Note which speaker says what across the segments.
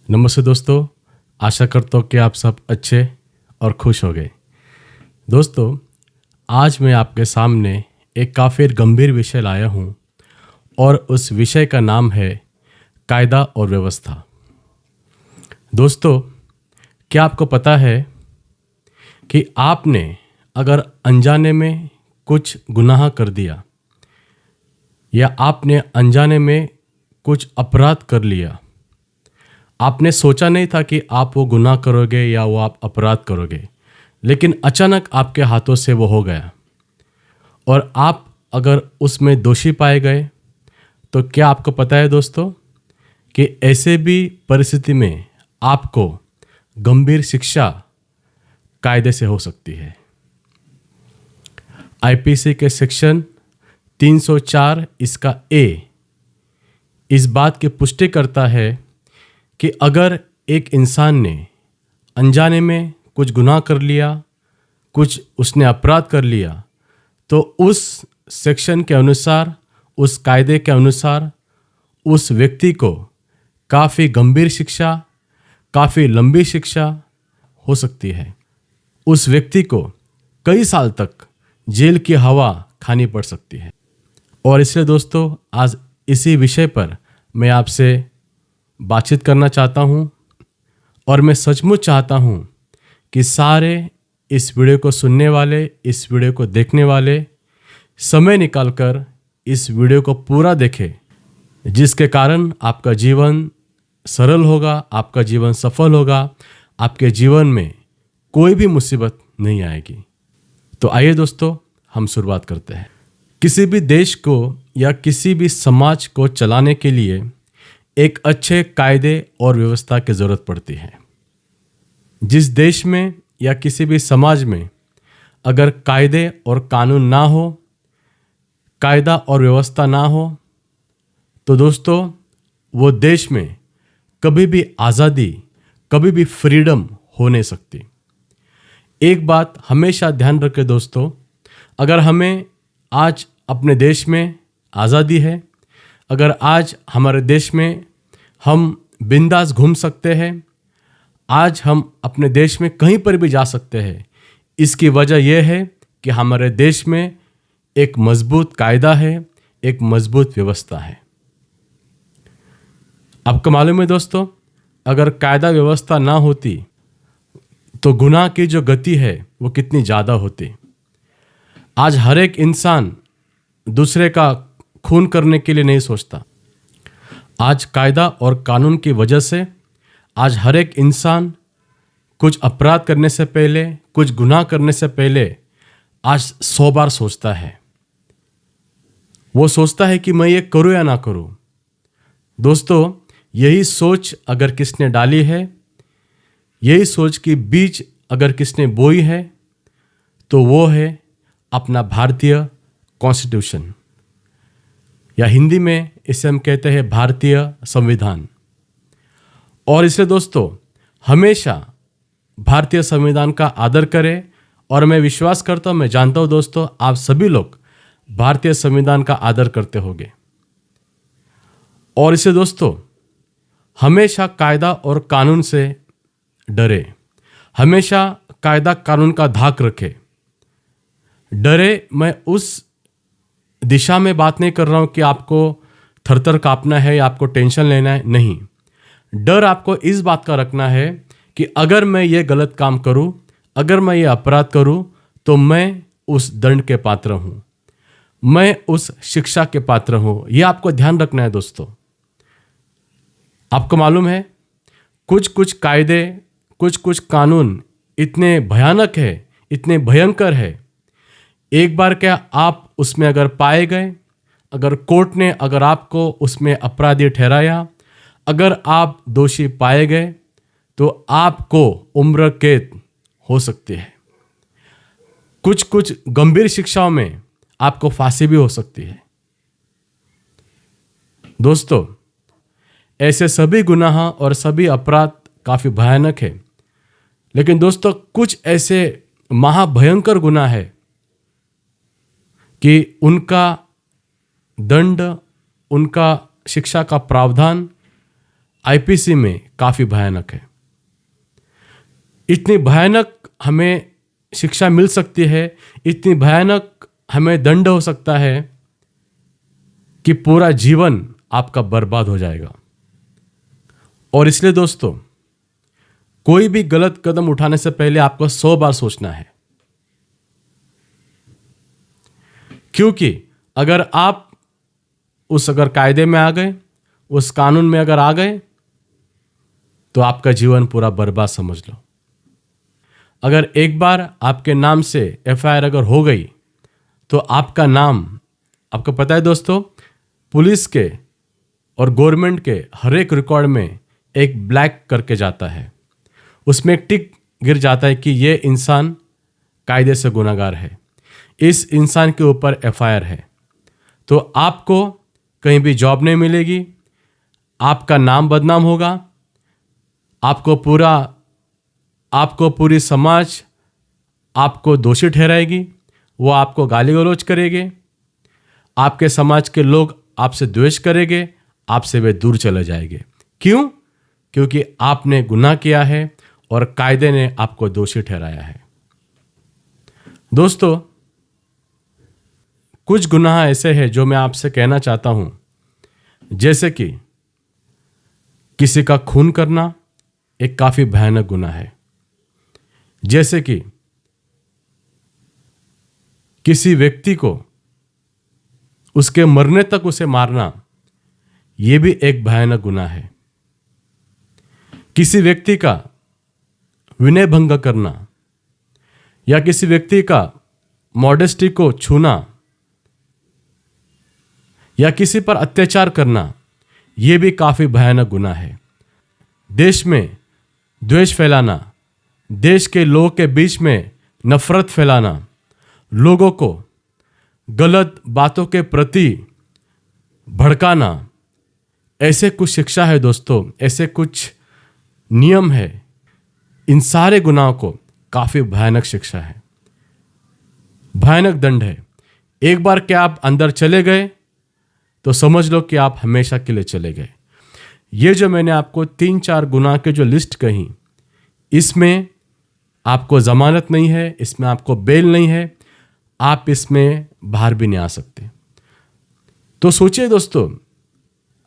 Speaker 1: नमस्ते दोस्तों, आशा करता हूँ कि आप सब अच्छे और खुश हो गए। दोस्तों, आज मैं आपके सामने एक काफ़ी गंभीर विषय लाया हूँ और उस विषय का नाम है कायदा और व्यवस्था। दोस्तों, क्या आपको पता है कि आपने अगर अनजाने में कुछ गुनाह कर दिया या आपने अनजाने में कुछ अपराध कर लिया, आपने सोचा नहीं था कि आप वो गुनाह करोगे या वो आप अपराध करोगे, लेकिन अचानक आपके हाथों से वो हो गया और आप अगर उसमें दोषी पाए गए, तो क्या आपको पता है दोस्तों कि ऐसे भी परिस्थिति में आपको गंभीर शिक्षा कायदे से हो सकती है। आईपीसी के सेक्शन 304 इसका ए इस बात की पुष्टि करता है कि अगर एक इंसान ने अनजाने में कुछ गुनाह कर लिया, कुछ उसने अपराध कर लिया, तो उस सेक्शन के अनुसार, उस कायदे के अनुसार उस व्यक्ति को काफ़ी गंभीर शिक्षा, काफ़ी लंबी शिक्षा हो सकती है। उस व्यक्ति को कई साल तक जेल की हवा खानी पड़ सकती है। और इसलिए दोस्तों, आज इसी विषय पर मैं आपसे बातचीत करना चाहता हूँ और मैं सचमुच चाहता हूँ कि सारे इस वीडियो को सुनने वाले, इस वीडियो को देखने वाले समय निकालकर इस वीडियो को पूरा देखें, जिसके कारण आपका जीवन सरल होगा, आपका जीवन सफल होगा, आपके जीवन में कोई भी मुसीबत नहीं आएगी। तो आइए दोस्तों, हम शुरुआत करते हैं। किसी भी देश को या किसी भी समाज को चलाने के लिए एक अच्छे कायदे और व्यवस्था की ज़रूरत पड़ती है। जिस देश में या किसी भी समाज में अगर कायदे और कानून ना हो, कायदा और व्यवस्था ना हो, तो दोस्तों वो देश में कभी भी आज़ादी, कभी भी फ्रीडम हो नहीं सकती। एक बात हमेशा ध्यान रखें दोस्तों, अगर हमें आज अपने देश में आज़ादी है, अगर आज हमारे देश में हम बिंदास घूम सकते हैं, आज हम अपने देश में कहीं पर भी जा सकते हैं, इसकी वजह यह है कि हमारे देश में एक मजबूत कायदा है, एक मजबूत व्यवस्था है। आपको मालूम है दोस्तों, अगर कायदा व्यवस्था ना होती तो गुनाह की जो गति है वो कितनी ज़्यादा होती। आज हर एक इंसान दूसरे का खून करने के लिए नहीं सोचता। आज कायदा और कानून की वजह से आज हर एक इंसान कुछ अपराध करने से पहले, कुछ गुनाह करने से पहले आज 100 बार सोचता है। वो सोचता है कि मैं ये करूँ या ना करूँ। दोस्तों, यही सोच अगर किसने डाली है, यही सोच की बीज अगर किसने बोई है, तो वो है अपना भारतीय कॉन्स्टिट्यूशन, या हिंदी में इसे हम कहते हैं भारतीय संविधान। और इसलिए दोस्तों, हमेशा भारतीय संविधान का आदर करें। और मैं विश्वास करता हूँ, मैं जानता हूँ दोस्तों, आप सभी लोग भारतीय संविधान का आदर करते होंगे। और इसलिए दोस्तों, हमेशा कायदा और कानून से डरे, हमेशा कायदा कानून का धाक रखे। डरे, मैं उस दिशा में बात नहीं कर रहा हूं कि आपको थरथर कांपना है या आपको टेंशन लेना है, नहीं। डर आपको इस बात का रखना है कि अगर मैं ये गलत काम करूं, अगर मैं ये अपराध करूं, तो मैं उस दंड के पात्र हूं, मैं उस शिक्षा के पात्र हूं। ये आपको ध्यान रखना है दोस्तों। आपको मालूम है, कुछ कुछ कायदे, कुछ कुछ कानून इतने भयानक है, इतने भयंकर है, एक बार क्या आप उसमें अगर पाए गए, अगर कोर्ट ने अगर आपको उसमें अपराधी ठहराया, अगर आप दोषी पाए गए, तो आपको उम्र कैद हो सकती है। कुछ कुछ गंभीर शिक्षाओं में आपको फांसी भी हो सकती है। दोस्तों, ऐसे सभी गुनाह और सभी अपराध काफ़ी भयानक है, लेकिन दोस्तों कुछ ऐसे महाभयंकर गुनाह है कि उनका दंड, उनका शिक्षा का प्रावधान आईपीसी में काफ़ी भयानक है। इतनी भयानक हमें शिक्षा मिल सकती है, इतनी भयानक हमें दंड हो सकता है कि पूरा जीवन आपका बर्बाद हो जाएगा। और इसलिए दोस्तों, कोई भी गलत कदम उठाने से पहले आपको 100 बार सोचना है, क्योंकि अगर आप अगर कायदे में आ गए, उस कानून में अगर आ गए, तो आपका जीवन पूरा बर्बाद समझ लो। अगर एक बार आपके नाम से एफआईआर अगर हो गई, तो आपका नाम, आपको पता है दोस्तों, पुलिस के और गवर्नमेंट के हर एक रिकॉर्ड में एक ब्लैक करके जाता है, उसमें एक टिक गिर जाता है कि ये इंसान कायदे से गुनहगार है, इस इंसान के ऊपर एफआईआर है। तो आपको कहीं भी जॉब नहीं मिलेगी, आपका नाम बदनाम होगा, आपको पूरी समाज आपको दोषी ठहराएगी, वो आपको गाली गलौज करेंगे, आपके समाज के लोग आपसे द्वेष करेंगे, आपसे वे दूर चले जाएंगे। क्यों? क्योंकि आपने गुनाह किया है और कायदे ने आपको दोषी ठहराया है। दोस्तों, कुछ गुनाह ऐसे हैं जो मैं आपसे कहना चाहता हूं, जैसे कि किसी का खून करना एक काफी भयानक गुनाह है। जैसे कि किसी व्यक्ति को उसके मरने तक उसे मारना, यह भी एक भयानक गुनाह है। किसी व्यक्ति का विनय भंग करना या किसी व्यक्ति का मॉडेस्टी को छूना या किसी पर अत्याचार करना, यह भी काफी भयानक गुनाह है। देश में द्वेष फैलाना, देश के लोगों के बीच में नफरत फैलाना, लोगों को गलत बातों के प्रति भड़काना, ऐसे कुछ शिक्षा है दोस्तों, ऐसे कुछ नियम है। इन सारे गुनाहों को काफी भयानक शिक्षा है, भयानक दंड है। एक बार क्या आप अंदर चले गए तो समझ लो कि आप हमेशा के लिए चले गए। ये जो मैंने आपको 3-4 गुनाह के जो लिस्ट कही, इसमें आपको जमानत नहीं है, इसमें आपको बेल नहीं है, आप इसमें बाहर भी नहीं आ सकते। तो सोचिए दोस्तों,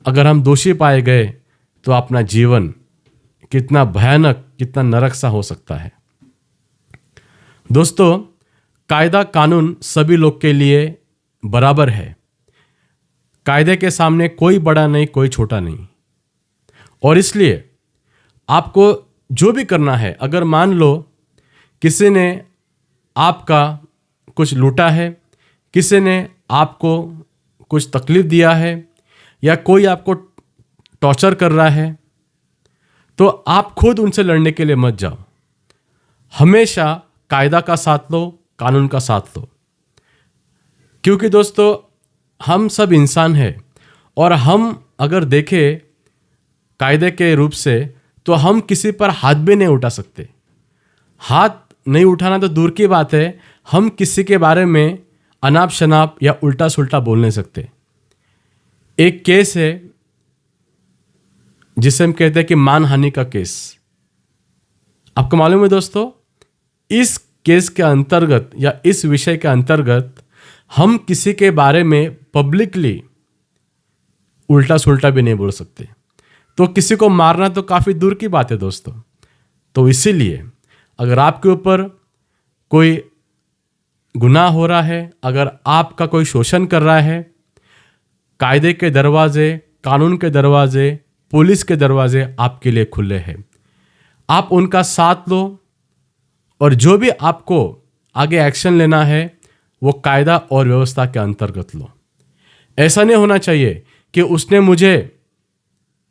Speaker 1: अगर हम दोषी पाए गए तो अपना जीवन कितना भयानक, कितना नरक सा हो सकता है। दोस्तों, कायदा कानून सभी लोग के लिए बराबर है। कायदे के सामने कोई बड़ा नहीं, कोई छोटा नहीं। और इसलिए आपको जो भी करना है, अगर मान लो किसी ने आपका कुछ लूटा है, किसी ने आपको कुछ तकलीफ दिया है, या कोई आपको टॉर्चर कर रहा है, तो आप खुद उनसे लड़ने के लिए मत जाओ। हमेशा कायदा का साथ लो, कानून का साथ लो। क्योंकि दोस्तों, हम सब इंसान हैं और हम अगर देखें कायदे के रूप से, तो हम किसी पर हाथ भी नहीं उठा सकते। हाथ नहीं उठाना तो दूर की बात है, हम किसी के बारे में अनाप शनाप या उल्टा सुल्टा बोल नहीं सकते। एक केस है जिसे हम कहते हैं कि मानहानि का केस। आपको मालूम है दोस्तों, इस केस के अंतर्गत या इस विषय के अंतर्गत हम किसी के बारे में पब्लिकली उल्टा सुल्टा भी नहीं बोल सकते। तो किसी को मारना तो काफी दूर की बात है दोस्तों। तो इसीलिए अगर आपके ऊपर कोई गुनाह हो रहा है, अगर आपका कोई शोषण कर रहा है, कायदे के दरवाजे, कानून के दरवाजे, पुलिस के दरवाजे आपके लिए खुले हैं। आप उनका साथ लो और जो भी आपको आगे एक्शन लेना है वो कायदा और व्यवस्था के अंतर्गत लो। ऐसा नहीं होना चाहिए कि उसने मुझे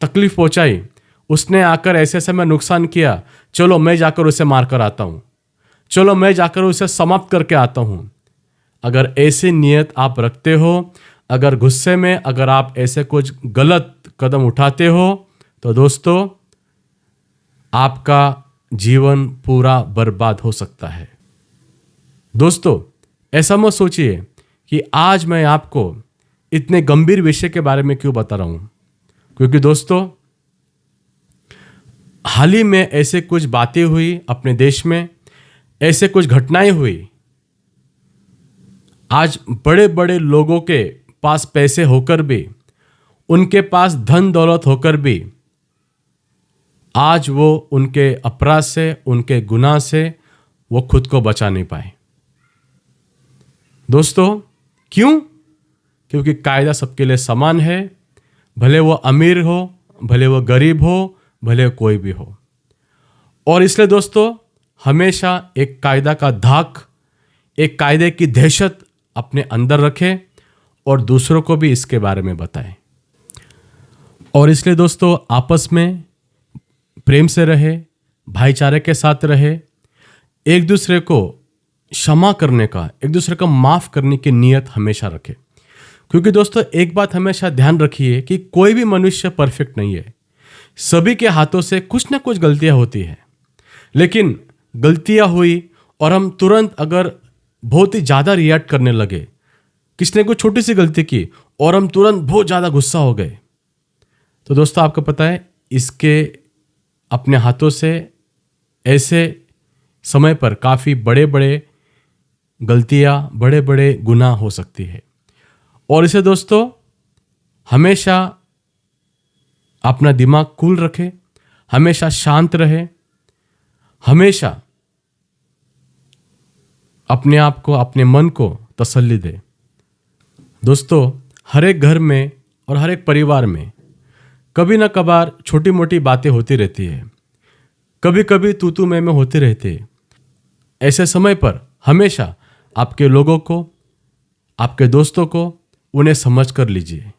Speaker 1: तकलीफ पहुंचाई, उसने आकर ऐसे ऐसे मैं नुकसान किया, चलो मैं जाकर उसे मार कर आता हूं, चलो मैं जाकर उसे समाप्त करके आता हूं। अगर ऐसी नियत आप रखते हो, अगर गुस्से में अगर आप ऐसे कुछ गलत कदम उठाते हो, तो दोस्तों आपका जीवन पूरा बर्बाद हो सकता है। दोस्तों, ऐसा मत सोचिए कि आज मैं आपको इतने गंभीर विषय के बारे में क्यों बता रहा हूं, क्योंकि दोस्तों हाल ही में ऐसे कुछ बातें हुई अपने देश में, ऐसे कुछ घटनाएं हुई। आज बड़े बड़े लोगों के पास पैसे होकर भी, उनके पास धन दौलत होकर भी, आज वो उनके अपराध से, उनके गुनाह से वो खुद को बचा नहीं पाए। दोस्तों, क्यों? क्योंकि कायदा सबके लिए समान है, भले वो अमीर हो, भले वो गरीब हो, भले कोई भी हो। और इसलिए दोस्तों, हमेशा एक कायदा का धाक, एक कायदे की दहशत अपने अंदर रखें और दूसरों को भी इसके बारे में बताएं। और इसलिए दोस्तों, आपस में प्रेम से रहे, भाईचारे के साथ रहे, एक दूसरे को क्षमा करने का, एक दूसरे को माफ़ करने की नीयत हमेशा रखे। क्योंकि दोस्तों, एक बात हमेशा ध्यान रखिए कि कोई भी मनुष्य परफेक्ट नहीं है। सभी के हाथों से कुछ ना कुछ गलतियां होती है। लेकिन गलतियां हुई और हम तुरंत अगर बहुत ही ज़्यादा रिएक्ट करने लगे, किसने कोई छोटी सी गलती की और हम तुरंत बहुत ज़्यादा गुस्सा हो गए, तो दोस्तों आपको पता है, इसके अपने हाथों से ऐसे समय पर काफ़ी बड़े बड़े गलतियाँ, बड़े बड़े गुनाह हो सकती है। और इसे दोस्तों, हमेशा अपना दिमाग कूल रखे, हमेशा शांत रहे, हमेशा अपने आप को, अपने मन को तसल्ली दे। दोस्तों, हर एक घर में और हर एक परिवार में कभी ना कभार छोटी मोटी बातें होती रहती है, कभी कभी तू तू मैं होती रहती है। ऐसे समय पर हमेशा आपके लोगों को, आपके दोस्तों को, उन्हें समझ कर लीजिए।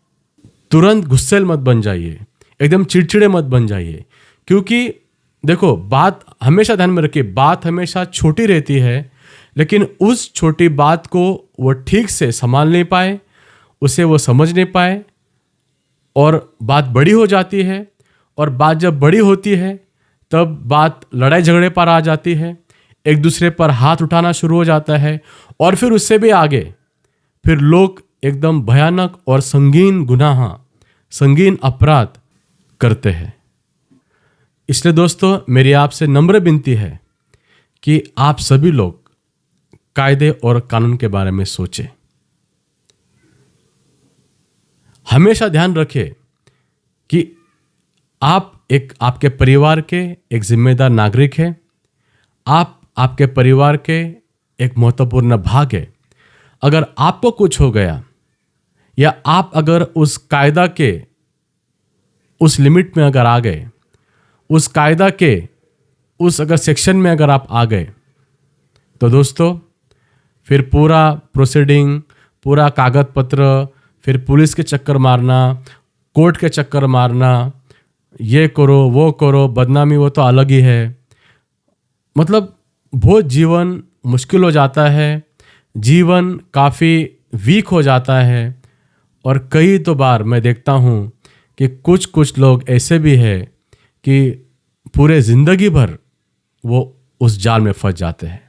Speaker 1: तुरंत गुस्सैल मत बन जाइए, एकदम चिड़चिड़े मत बन जाइए। क्योंकि देखो, बात हमेशा ध्यान में रखिए, बात हमेशा छोटी रहती है, लेकिन उस छोटी बात को वो ठीक से संभाल नहीं पाए, उसे वो समझ नहीं पाए, और बात बड़ी हो जाती है। और बात जब बड़ी होती है, तब बात लड़ाई झगड़े पर आ जाती है, एक दूसरे पर हाथ उठाना शुरू हो जाता है, और फिर उससे भी आगे फिर लोग एकदम भयानक और संगीन गुनाह, संगीन अपराध करते हैं। इसलिए दोस्तों, मेरी आपसे नम्र विनती है कि आप सभी लोग कायदे और कानून के बारे में सोचें। हमेशा ध्यान रखें कि आप आपके परिवार के एक जिम्मेदार नागरिक हैं। आप आपके परिवार के एक महत्वपूर्ण भाग है। अगर आपको कुछ हो गया, या आप अगर उस कायदा के उस लिमिट में अगर आ गए, उस कायदा के उस अगर सेक्शन में अगर आप आ गए, तो दोस्तों फिर पूरा प्रोसीडिंग, पूरा कागज पत्र, फिर पुलिस के चक्कर मारना, कोर्ट के चक्कर मारना, ये करो वो करो, बदनामी वो तो अलग ही है। मतलब बहुत जीवन मुश्किल हो जाता है, जीवन काफ़ी वीक हो जाता है। और कई तो बार मैं देखता हूँ कि कुछ कुछ लोग ऐसे भी हैं कि पूरे ज़िंदगी भर वो उस जाल में फंस जाते हैं।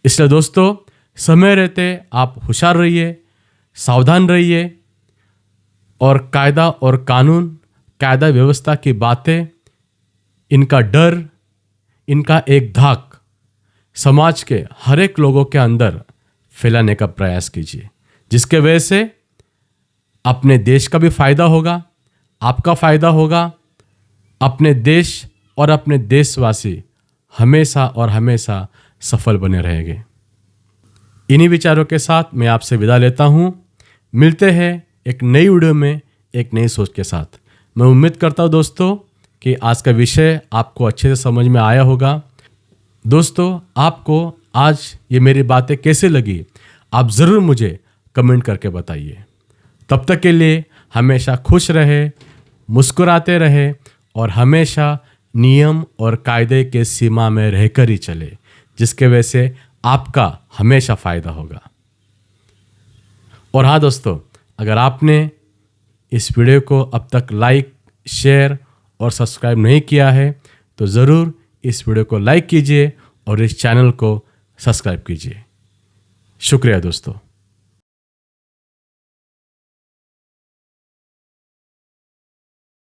Speaker 1: इसलिए दोस्तों, समय रहते आप होशियार रहिए, सावधान रहिए, और कायदा और कानून, कायदा व्यवस्था की बातें, इनका डर, इनका एक धाक समाज के हर एक लोगों के अंदर फैलाने का प्रयास कीजिए, जिसके वजह से अपने देश का भी फायदा होगा, आपका फायदा होगा, अपने देश और अपने देशवासी हमेशा और हमेशा सफल बने रहेंगे। इन्हीं विचारों के साथ मैं आपसे विदा लेता हूँ। मिलते हैं एक नई वीडियो में एक नई सोच के साथ। मैं उम्मीद करता हूँ दोस्तों कि आज का विषय आपको अच्छे से समझ में आया होगा। दोस्तों, आपको आज ये मेरी बातें कैसे लगी, आप ज़रूर मुझे कमेंट करके बताइए। तब तक के लिए हमेशा खुश रहे, मुस्कुराते रहे, और हमेशा नियम और कायदे के सीमा में रहकर ही चले, जिसके वजह से आपका हमेशा फ़ायदा होगा। और हाँ दोस्तों, अगर आपने इस वीडियो को अब तक लाइक, शेयर और सब्सक्राइब नहीं किया है, तो ज़रूर इस वीडियो को लाइक कीजिए और इस चैनल को सब्सक्राइब कीजिए। शुक्रिया दोस्तों।